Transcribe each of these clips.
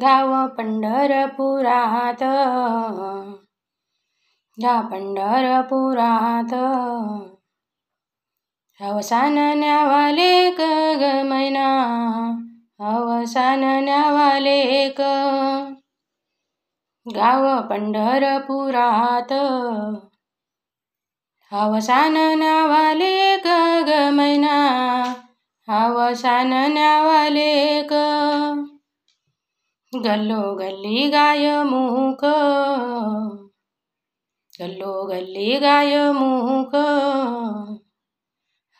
गाव पंढरपुरात, पंढरपुरात अवसान न्यावाले ग मैना, अवसान न्यावाले गाव पंढरपुरात अवसान न्यावाले ग मैना, अवसान न्यावाले गल्लो गल्ली गाय मुक, गल्लो गल्ली गाय मुक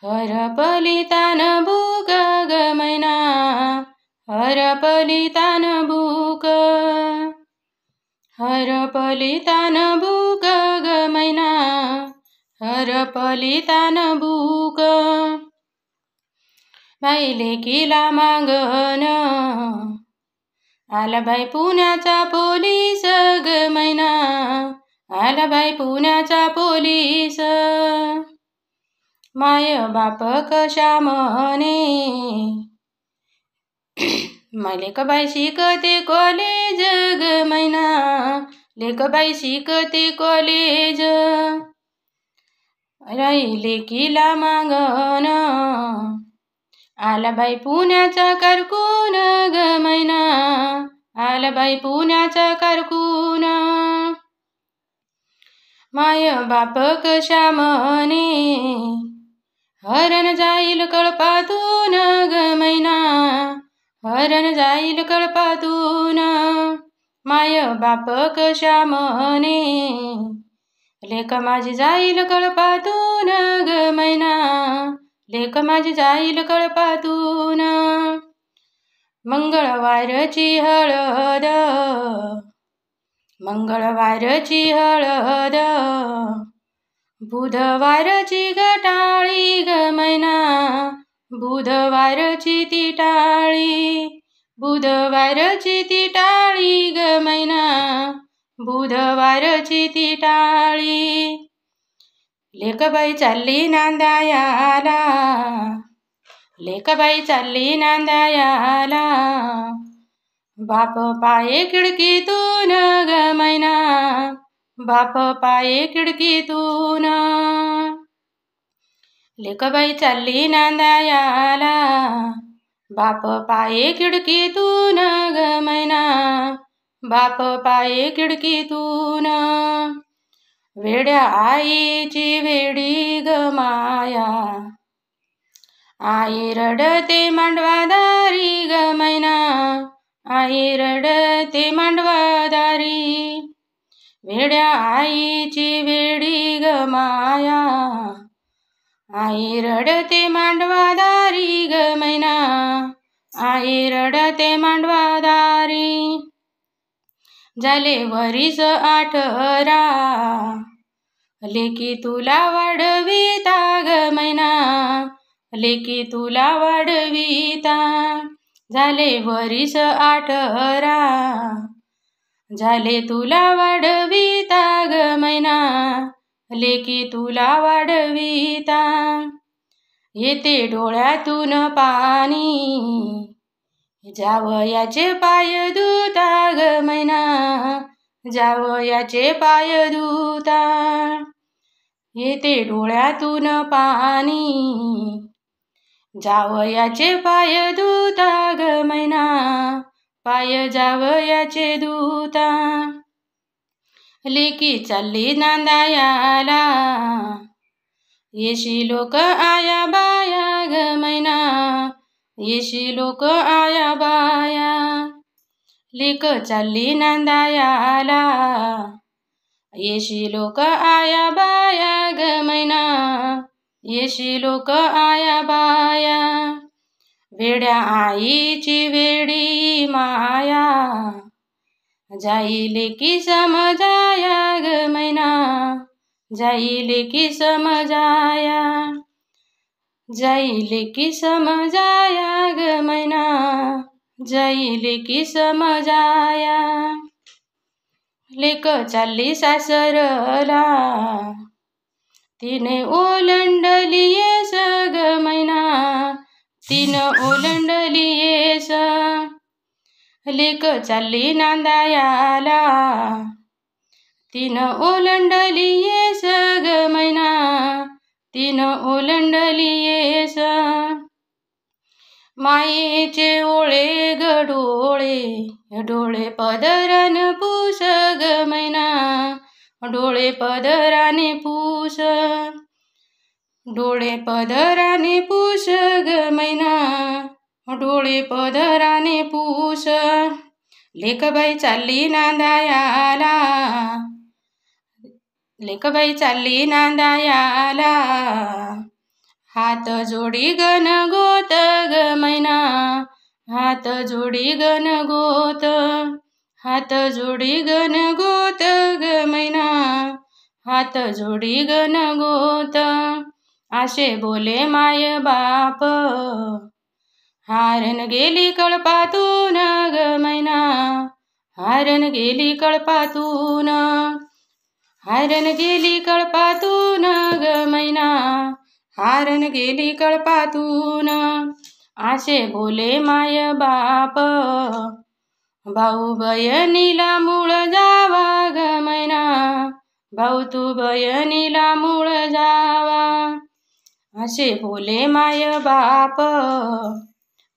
हरपलितान बुक ग मैना, हरपलितान बुक, हरपलितान बुक ग मैना, हरपलितान बुक बाई लेकीला मागन आला बाई पुण्याचा पोलीस ग मैना, आला बाई पुण्याचा पोलीस माय बाप कशा म्हणे लेकबाई शिकते कॉलेज ग मैना, लेकबाई शिकते कॉलेज राई लेकीला मागन आला बाई पुण्याचा कारकून ग मैना, आला बाई पुण्याचा कारकून माय बाप कशा म्हणे हरण जाईल कळपातून ग मैना, हरण जाईल कळपातून माय बाप कशा म्हणे लेक माझी जाईल कळपातून ग मैना, लेक माझी जाईल कळपातून मंगळवारची हळद, मंगळवारची हळद बुधवारची गटाळी ग मैना, बुधवारची ती टाळी, बुधवारची ती टाळी ग मैना, बुधवारची ती टाळी लेकबाई चालली नांदायाला, लेकबाई चालली नांदायाला बाप पाये खिडकीतून ग मैना, बाप पाये खिडकीतून लेकबाई चालली नांदायाला बाप पाये खिडकीतून ग मैना, बाप पाये खिडकीतून वेड्या आईची वेडी ग माया, आई रडते मांडवादारी ग मैना, आई रडते मांडवादारी वेड्या आईची वेडी ग माया, आई रडते मांडवादारी ग मैना, आई रडते मांडवादारी झाले वरीस 18 लेकी तुला वाढविता ग मैना, लेकी तुला वाढविता झाले वरीस 18 झाले तुला वाढविता ग मैना, लेकी तुला वाढविता येते डोळ्यातून पाणी जावयाचे पाय धुता ग मैना, जावयाचे पाय धुता येते डोळ्यातून पाणी जावयाचे पाय धुता ग मैना, पाय जावयाचे धुता लेकी चालली नांदायाला येशी लोक आया बाया ग मैना, येशी लोक आया बाया लेक चालली नांदायाला येशी लोक आया बाया ग मैना, येशी लोक आया बाया वेड्या आईची वेडी माया जाईल की समजाया ग मैना, जाईल की समजाया, जाईल की समजाया ग मैना, जाईल की समजाया लेक चालली सासरला तिने ओलंडलीयेस ग मैना, तिनं ओलंडलीयेस लेक चालली नांदायाला, तिनं ओलांडली येस ग मैना, तिनं ओलांडली येस. मायेचे ओळे ग डोळे, डोळे पदरान पूस ग मैना, डोळे पदराने पूस, डोळे पदराने पूस ग मैना, डोळे पदराने पूस. लेकबाई चालली नांदायाला, लेकबाई चालली नांदायाला, हात जोडी गण गोत ग मैना, हात जोडी गण गोत, हात जोडी गण गोत ग मैना, हात जोडी गण गोत. असे बोले माय बाप, हारण गेली कळपातून ग मैना, हारण गेली कळपातून, हारण गेली कळपातून ग मैना, हारण गेली कळपातून. असे बोले माय बाप, भाऊ बहिणीला मूळ जावा ग मैना, भाऊ तू बहिणीला मूळ जावा. असे बोले माय बाप,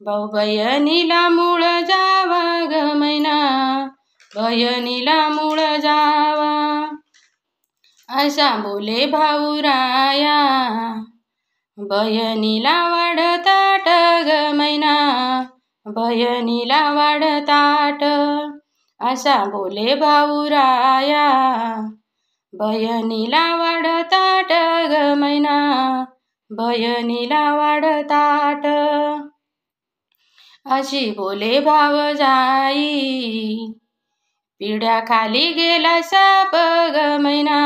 भाऊ बहिणीला मूळ जावा ग मैना, बहिणीला मूळ जावा. असा बोले भाऊराया, बहिणीला वाढताट ग मैना, बहिणीला वाढताट. असा बोले भाऊराया, बहिणीला वाढताट ग मैना, बहिणीला वाढताट. अशी बोले भावजाई, पिढ्याखाली गेला साप ग मैना,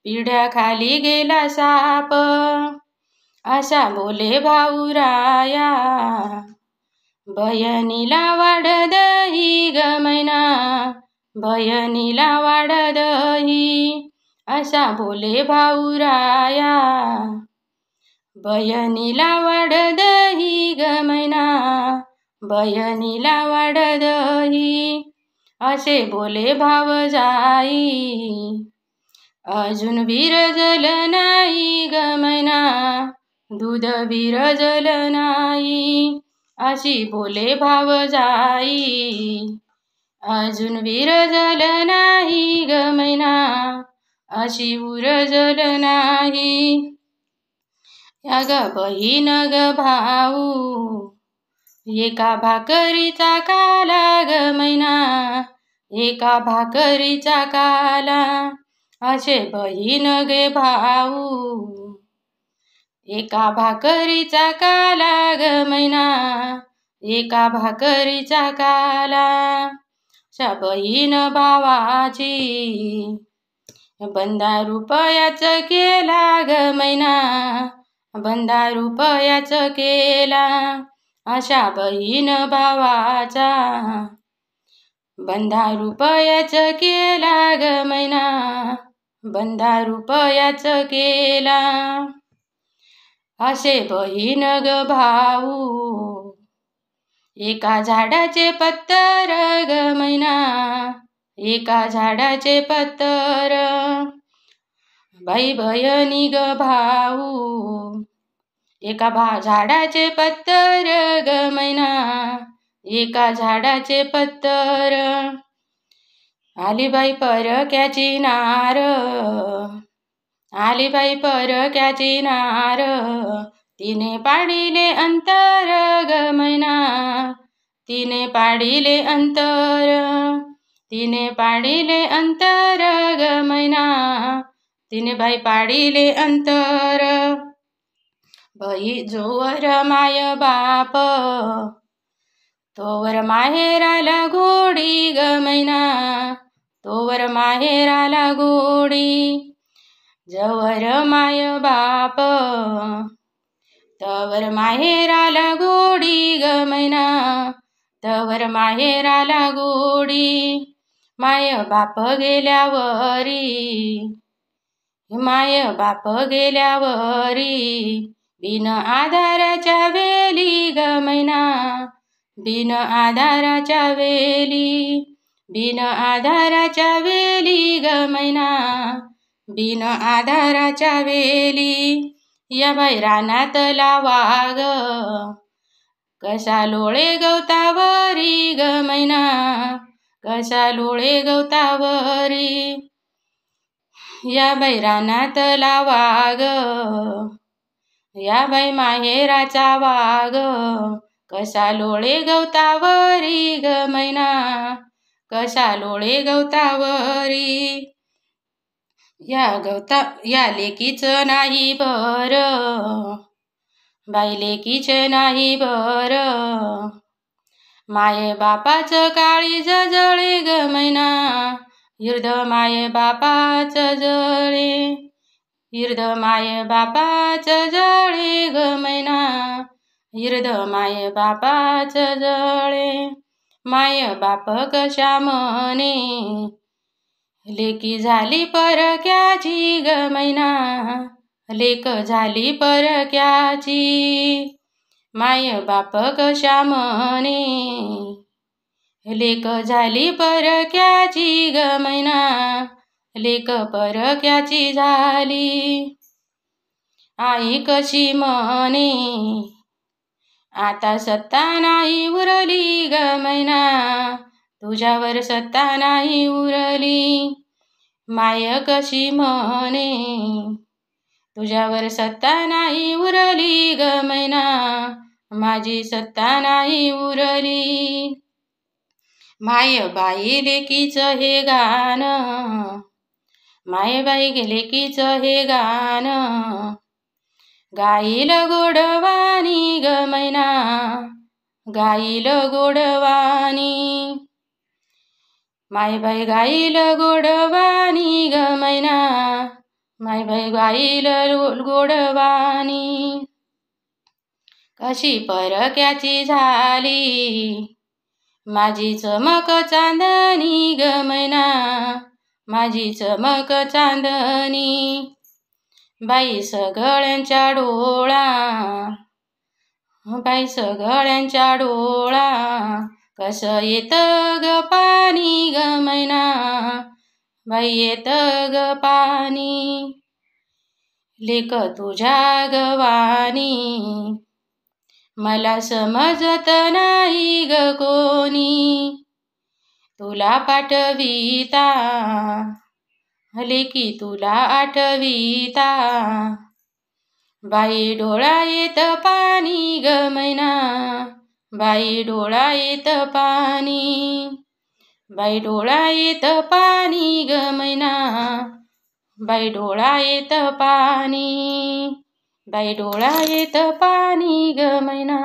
पिढ्याखाली गेला साप. असा बोले भाऊराया, बहिणीला वाढ दही ग मैना, बहिणीला वाढ दही. असा बोले भाऊराया, बहिणीला वाढ दही ग मैना, बहिणीला वाढ दही. असे बोले भावजाई, अजून विरजल नाही ग मैना, दूध विरजल नाही. अशी बोले भावजाई, अजून विरजल नाही ग मैना, अशी उरजल नाही. या ग बहीण ग भाऊ, एका भाकरीचा काला ग मैना, एका भाकरीचा काला. असे बहीण गे भाऊ, एका भाकरीचा काला ग मैना, एका भाकरीचा काला. अशा बहीण भावाची, बंधा रुपयाच केला ग मैना, बंधा रुपयाच केला. अशा बहीण भावाचा, बंधा रुपयाच केला ग मैना, बंधा रुपयाच केला. असे बहीण ग भाऊ, एका झाडाचे पत्तर ग मैना, एका झाडाचे पत्तर. बाई बहिणी ग भाऊ, एका झाडाचे पत्तर ग मैना, एका झाडाचे पत्तर. आली बाई परक्याची नार, आली बाई परक्याची नार, तिने पाडिले अंतर ग मैना, तिने पाडिले अंतर, तिने पाडिले अंतर ग मैना, तिने बाई पाडिले अंतर. बाई जोवर माय बाप, तोवर माहेराला गोडी ग मैना, तोवर माहेराला गोडी. जवर माय बाप, तवर माहेराला गोडी ग मैना, तवर माहेराला गोडी. माय बाप गेल्यावरी, माय बाप गेल्यावरी, बिन आधाराच्या वेली ग मैना, बिन आधाराच्या वेली, बिन आधाराच्या वेली ग मैना, बिन आधाराच्या वेली. या बाई रानातला वाघ कसा लोळे गवतावरी ग मैना, कसा लोळे गवतावरी. या बाई रानातला वाघ, या बाई माहेराचा वाघ कसा लोळे गवतावरी ग मैना, कसा लोळे गवतावरी. या लेकीचं नाही बर, बाई लेकीचे नाही बर. माये बापाचं काळी जळे ग मैना, हिरद माये बापाचं जळे, हिरद माये बापाचं जळे ग मैना, हिरद माये बापाचं जळे. माय बाप कशा म्हणे, लेकी झाली परक्याची ग मैना, लेक झाली परक्याची. माय बाप कशा म्हणे, लेक झाली परक्याची ग मैना, लेक परक्याची झाली. आई कशी म्हणे, आता सत्ता नाही उरली ग मैना, तुझ्यावर सत्ता नाही उरली. माय कशी म्हणे, तुझ्यावर सत्ता नाही उरली ग मैना, माझी सत्ता नाही उरली. माय बाई लेकीचं हे गाणं, माय बाई लेकीचं हे गाणं. गाईल गोडवानी ग मैना, गाईल गोडवानी. माय बाई गाईल गोडवानी ग मैना, माय बाई गाईल गोडवानी. कशी परक्याची झाली, माझी चमक चांदणी ग मैना, माझी चमक चांदणी. बाई सगळ्यांच्या डोळा, बाई सगळ्यांच्या डोळा, कसं येतं ग पाणी ग मैना, बाई येतं ग पाणी. लेक तुझ्या गवानी, मला समजत नाही ग कोणी, तुला पाठविता, लेकी तुला आठविता. बाई डोळा येत पाणी ग मैना, बाई डोळा येत पाणी, बाई डोळा येत पाणी ग मैना, बाई डोळा येत पाणी, बाई डोळा येत पाणी ग मैना.